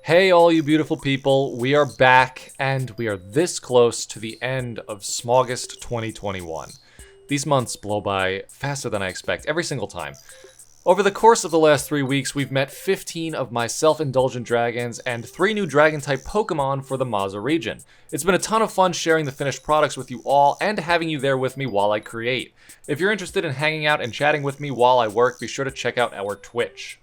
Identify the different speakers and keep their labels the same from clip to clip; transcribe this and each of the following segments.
Speaker 1: Hey all you beautiful people, we are back and we are this close to the end of SMAUGUST 2021. These months blow by faster than I expect every single time. Over the course of the last 3 weeks, we've met 15 of my self-indulgent dragons and 3 new dragon-type Pokemon for the Maza region. It's been a ton of fun sharing the finished products with you all and having you there with me while I create. If you're interested in hanging out and chatting with me while I work, be sure to check out our Twitch.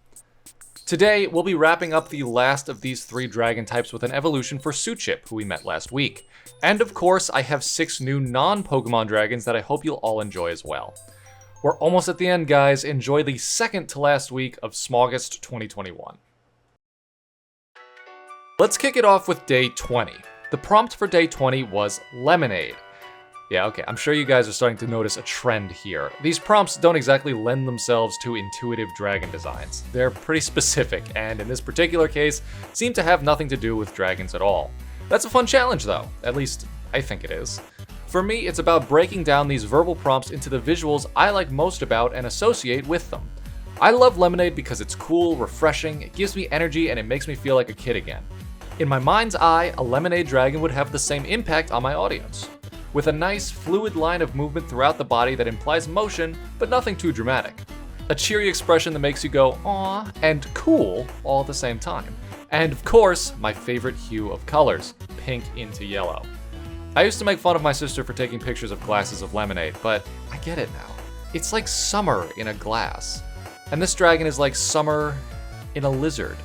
Speaker 1: Today, we'll be wrapping up the last of these 3 dragon types with an evolution for Suchip, who we met last week. And of course, I have 6 new non-Pokemon dragons that I hope you'll all enjoy as well. We're almost at the end, guys. Enjoy the second to last week of SMAUGUST 2021. Let's kick it off with day 20. The prompt for day 20 was lemonade. Yeah, okay, I'm sure you guys are starting to notice a trend here. These prompts don't exactly lend themselves to intuitive dragon designs. They're pretty specific, and in this particular case, seem to have nothing to do with dragons at all. That's a fun challenge though, at least I think it is. For me, it's about breaking down these verbal prompts into the visuals I like most about and associate with them. I love lemonade because it's cool, refreshing, it gives me energy, and it makes me feel like a kid again. In my mind's eye, a lemonade dragon would have the same impact on my audience, with a nice, fluid line of movement throughout the body that implies motion, but nothing too dramatic. A cheery expression that makes you go, "Aw," and "cool" all at the same time. And of course, my favorite hue of colors, pink into yellow. I used to make fun of my sister for taking pictures of glasses of lemonade, but I get it now. It's like summer in a glass. And this dragon is like summer in a lizard,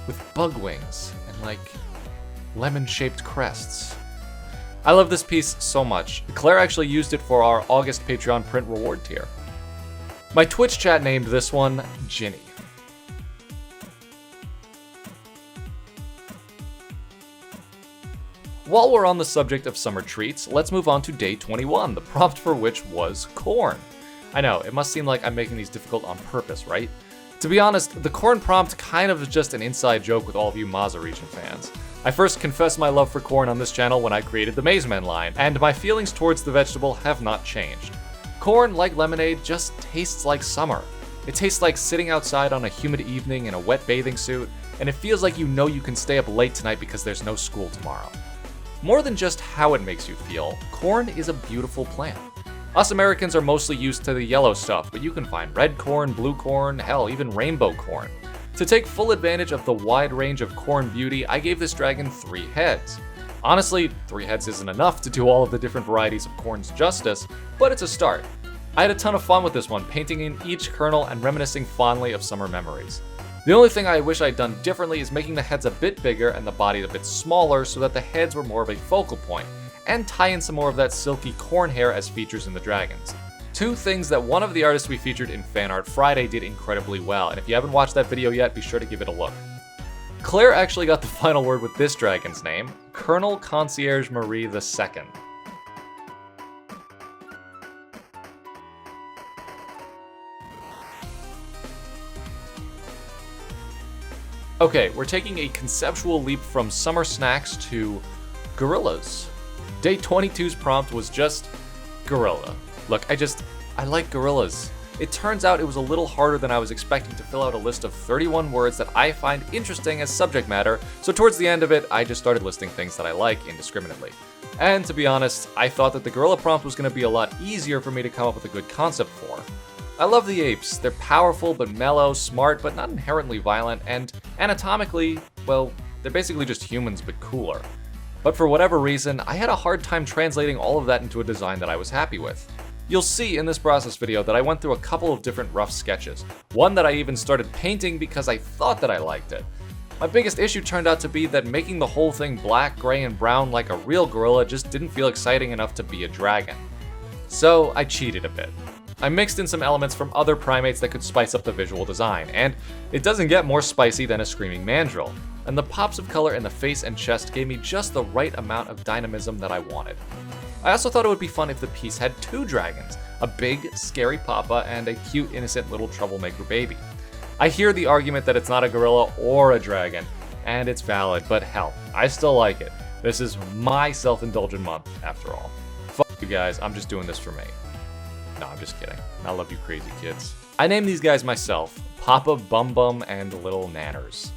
Speaker 1: with bug wings and like lemon-shaped crests. I love this piece so much. Claire actually used it for our August Patreon print reward tier. My Twitch chat named this one Ginny. While we're on the subject of summer treats, let's move on to day 21, the prompt for which was corn. I know, it must seem like I'm making these difficult on purpose, right? To be honest, the corn prompt kind of is just an inside joke with all of you Maza region fans. I first confessed my love for corn on this channel when I created the Maze Men line, and my feelings towards the vegetable have not changed. Corn, like lemonade, just tastes like summer. It tastes like sitting outside on a humid evening in a wet bathing suit, and it feels like you know you can stay up late tonight because there's no school tomorrow. More than just how it makes you feel, corn is a beautiful plant. Us Americans are mostly used to the yellow stuff, but you can find red corn, blue corn, hell, even rainbow corn. To take full advantage of the wide range of corn beauty, I gave this dragon 3 heads. Honestly, 3 heads isn't enough to do all of the different varieties of corns justice, but it's a start. I had a ton of fun with this one, painting in each kernel and reminiscing fondly of summer memories. The only thing I wish I'd done differently is making the heads a bit bigger and the body a bit smaller so that the heads were more of a focal point, and tie in some more of that silky corn hair as features in the dragons. 2 things that one of the artists we featured in Fan Art Friday did incredibly well, and if you haven't watched that video yet, be sure to give it a look. Claire actually got the final word with this dragon's name, Colonel Concierge Marie II. Okay, we're taking a conceptual leap from summer snacks to gorillas. Day 22's prompt was just gorilla. Look, I like gorillas. It turns out it was a little harder than I was expecting to fill out a list of 31 words that I find interesting as subject matter, so towards the end of it, I just started listing things that I like indiscriminately. And to be honest, I thought that the gorilla prompt was going to be a lot easier for me to come up with a good concept for. I love the apes. They're powerful but mellow, smart but not inherently violent, and anatomically, well, they're basically just humans but cooler. But for whatever reason, I had a hard time translating all of that into a design that I was happy with. You'll see in this process video that I went through a couple of different rough sketches, one that I even started painting because I thought that I liked it. My biggest issue turned out to be that making the whole thing black, gray, and brown like a real gorilla just didn't feel exciting enough to be a dragon. So I cheated a bit. I mixed in some elements from other primates that could spice up the visual design, and it doesn't get more spicy than a screaming mandrill, and the pops of color in the face and chest gave me just the right amount of dynamism that I wanted. I also thought it would be fun if the piece had 2 dragons, a big, scary papa and a cute, innocent little troublemaker baby. I hear the argument that it's not a gorilla or a dragon, and it's valid, but hell, I still like it. This is my self-indulgent month, after all. Fuck you guys, I'm just doing this for me. No, I'm just kidding. I love you crazy kids. I named these guys myself, Papa, Bum Bum, and Little Nanners.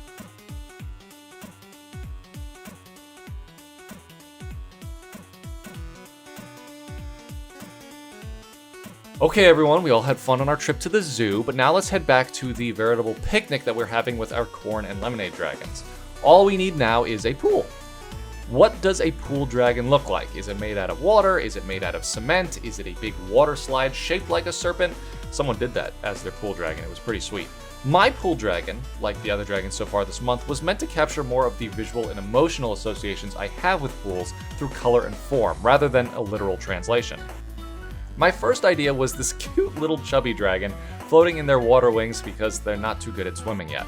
Speaker 1: Okay everyone, we all had fun on our trip to the zoo, but now let's head back to the veritable picnic that we're having with our corn and lemonade dragons. All we need now is a pool. What does a pool dragon look like? Is it made out of water? Is it made out of cement? Is it a big water slide shaped like a serpent? Someone did that as their pool dragon, it was pretty sweet. My pool dragon, like the other dragons so far this month, was meant to capture more of the visual and emotional associations I have with pools through color and form, rather than a literal translation. My first idea was this cute little chubby dragon floating in their water wings because they're not too good at swimming yet.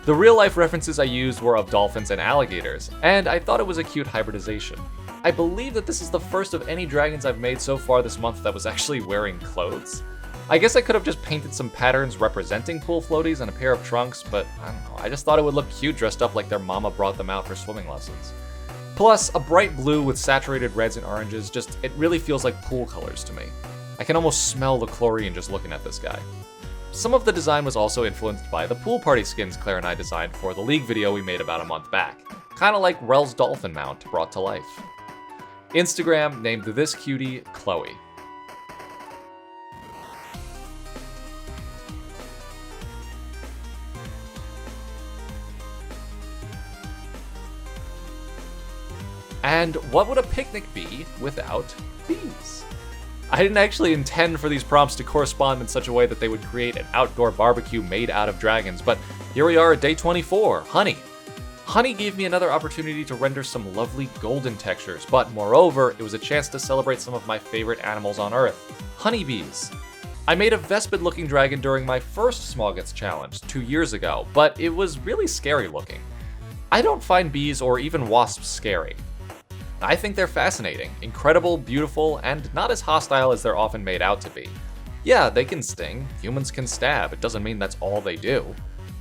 Speaker 1: The real life references I used were of dolphins and alligators, and I thought it was a cute hybridization. I believe that this is the first of any dragons I've made so far this month that was actually wearing clothes. I guess I could have just painted some patterns representing pool floaties and a pair of trunks, but I don't know, I just thought it would look cute dressed up like their mama brought them out for swimming lessons. Plus, a bright blue with saturated reds and oranges, it really feels like pool colors to me. I can almost smell the chlorine just looking at this guy. Some of the design was also influenced by the pool party skins Claire and I designed for the League video we made about a month back. Kinda like Rel's dolphin mount brought to life. Instagram named this cutie Chloe. And what would a picnic be without bees? I didn't actually intend for these prompts to correspond in such a way that they would create an outdoor barbecue made out of dragons, but here we are at day 24, honey. Honey gave me another opportunity to render some lovely golden textures, but moreover, it was a chance to celebrate some of my favorite animals on Earth, honeybees. I made a Vespid-looking dragon during my first SMAUGUST challenge 2 years ago, but it was really scary looking. I don't find bees or even wasps scary. I think they're fascinating, incredible, beautiful, and not as hostile as they're often made out to be. Yeah, they can sting, humans can stab, it doesn't mean that's all they do.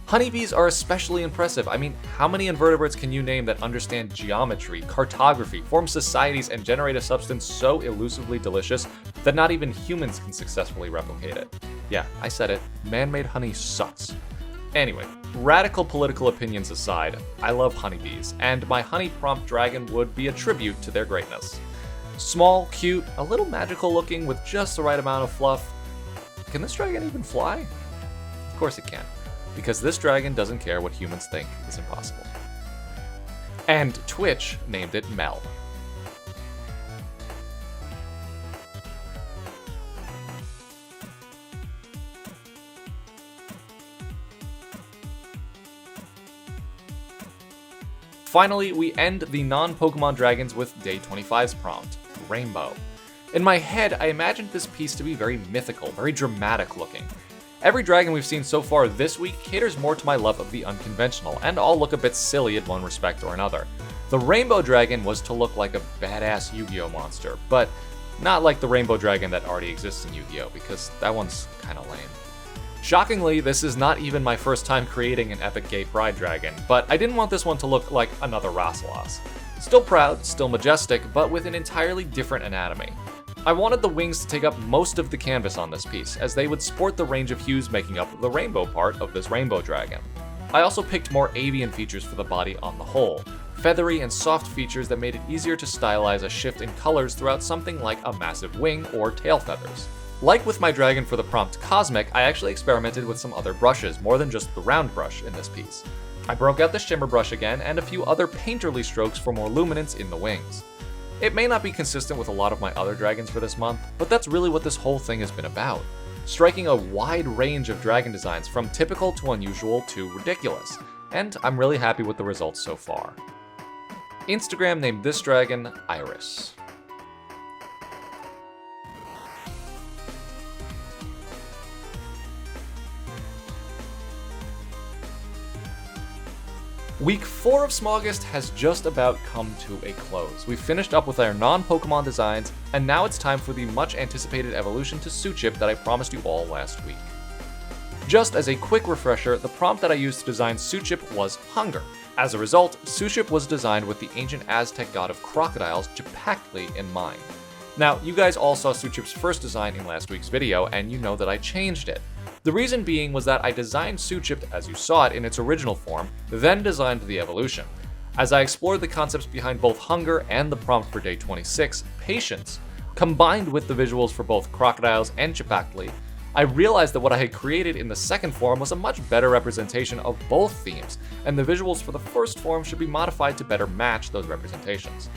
Speaker 1: Honeybees are especially impressive. I mean, how many invertebrates can you name that understand geometry, cartography, form societies, and generate a substance so elusively delicious that not even humans can successfully replicate it? Yeah, I said it, man-made honey sucks. Anyway, radical political opinions aside, I love honeybees, and my honey prompt dragon would be a tribute to their greatness. Small, cute, a little magical looking with just the right amount of fluff. Can this dragon even fly? Of course it can, because this dragon doesn't care what humans think is impossible. And Twitch named it Mel. Finally, we end the non-Pokemon dragons with day 25's prompt, Rainbow. In my head, I imagined this piece to be very mythical, very dramatic looking. Every dragon we've seen so far this week caters more to my love of the unconventional, and all look a bit silly in one respect or another. The Rainbow Dragon was to look like a badass Yu-Gi-Oh monster, but not like the Rainbow Dragon that already exists in Yu-Gi-Oh, because that one's kinda lame. Shockingly, this is not even my first time creating an Epic Gate Bride Dragon, but I didn't want this one to look like another Rasselas. Still proud, still majestic, but with an entirely different anatomy. I wanted the wings to take up most of the canvas on this piece, as they would sport the range of hues making up the rainbow part of this Rainbow Dragon. I also picked more avian features for the body on the whole, feathery and soft features that made it easier to stylize a shift in colors throughout something like a massive wing or tail feathers. Like with my dragon for the prompt Cosmic, I actually experimented with some other brushes, more than just the round brush in this piece. I broke out the shimmer brush again and a few other painterly strokes for more luminance in the wings. It may not be consistent with a lot of my other dragons for this month, but that's really what this whole thing has been about. Striking a wide range of dragon designs from typical to unusual to ridiculous, and I'm really happy with the results so far. Instagram named this dragon Iris. Week 4 of SMAUGUST has just about come to a close. We've finished up with our non-Pokemon designs, and now it's time for the much anticipated evolution to Suchip that I promised you all last week. Just as a quick refresher, the prompt that I used to design Suchip was hunger. As a result, Suchip was designed with the ancient Aztec god of crocodiles Chipactli in mind. Now, you guys all saw Suchip's first design in last week's video, and you know that I changed it. The reason being was that I designed Suchip as you saw it in its original form, then designed the evolution. As I explored the concepts behind both hunger and the prompt for day 26, patience, Combined with the visuals for both crocodiles and Chipactli, I realized that what I had created in the second form was a much better representation of both themes, and the visuals for the first form should be modified to better match those representations.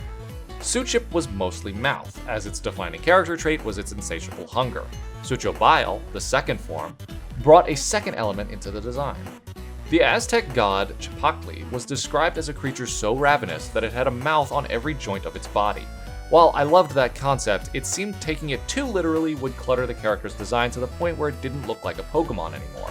Speaker 1: Suchip was mostly mouth, as its defining character trait was its insatiable hunger. Sutro Bile, the second form, brought a second element into the design. The Aztec god Chipactli was described as a creature so ravenous that it had a mouth on every joint of its body. While I loved that concept, it seemed taking it too literally would clutter the character's design to the point where it didn't look like a Pokemon anymore.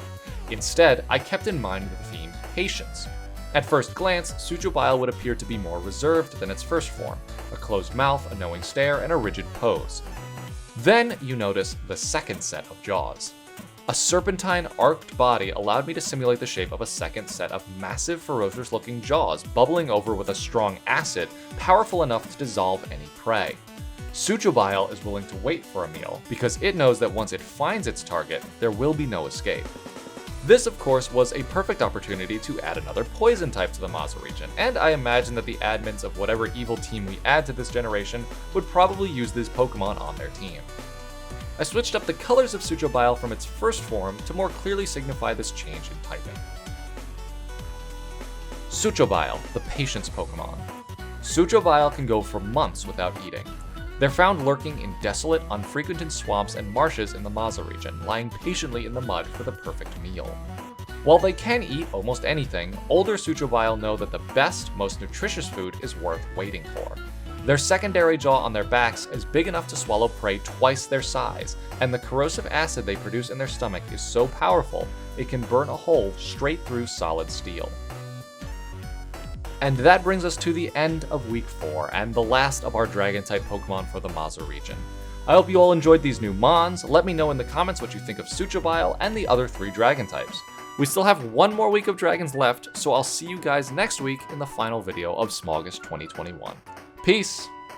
Speaker 1: Instead, I kept in mind the theme patience. At first glance, Sutro Bile would appear to be more reserved than its first form, a closed mouth, a knowing stare, and a rigid pose. Then you notice the second set of jaws. A serpentine, arced body allowed me to simulate the shape of a second set of massive, ferocious-looking jaws bubbling over with a strong acid powerful enough to dissolve any prey. Sutro Bile is willing to wait for a meal because it knows that once it finds its target, there will be no escape. This, of course, was a perfect opportunity to add another poison type to the Maza region, and I imagine that the admins of whatever evil team we add to this generation would probably use this Pokemon on their team. I switched up the colors of Sutro Bile from its first form to more clearly signify this change in typing. Sutro Bile, the patience Pokemon. Sutro Bile can go for months without eating. They're found lurking in desolate, unfrequented swamps and marshes in the Maza region, lying patiently in the mud for the perfect meal. While they can eat almost anything, older Sutro Bile know that the best, most nutritious food is worth waiting for. Their secondary jaw on their backs is big enough to swallow prey twice their size, and the corrosive acid they produce in their stomach is so powerful it can burn a hole straight through solid steel. And that brings us to the end of week 4 and the last of our Dragon-type Pokemon for the Maza region. I hope you all enjoyed these new Mons. Let me know in the comments what you think of Sutro Bile and the other 3 Dragon types. We still have one more week of Dragons left, so I'll see you guys next week in the final video of SMAUGUST 2021. Peace!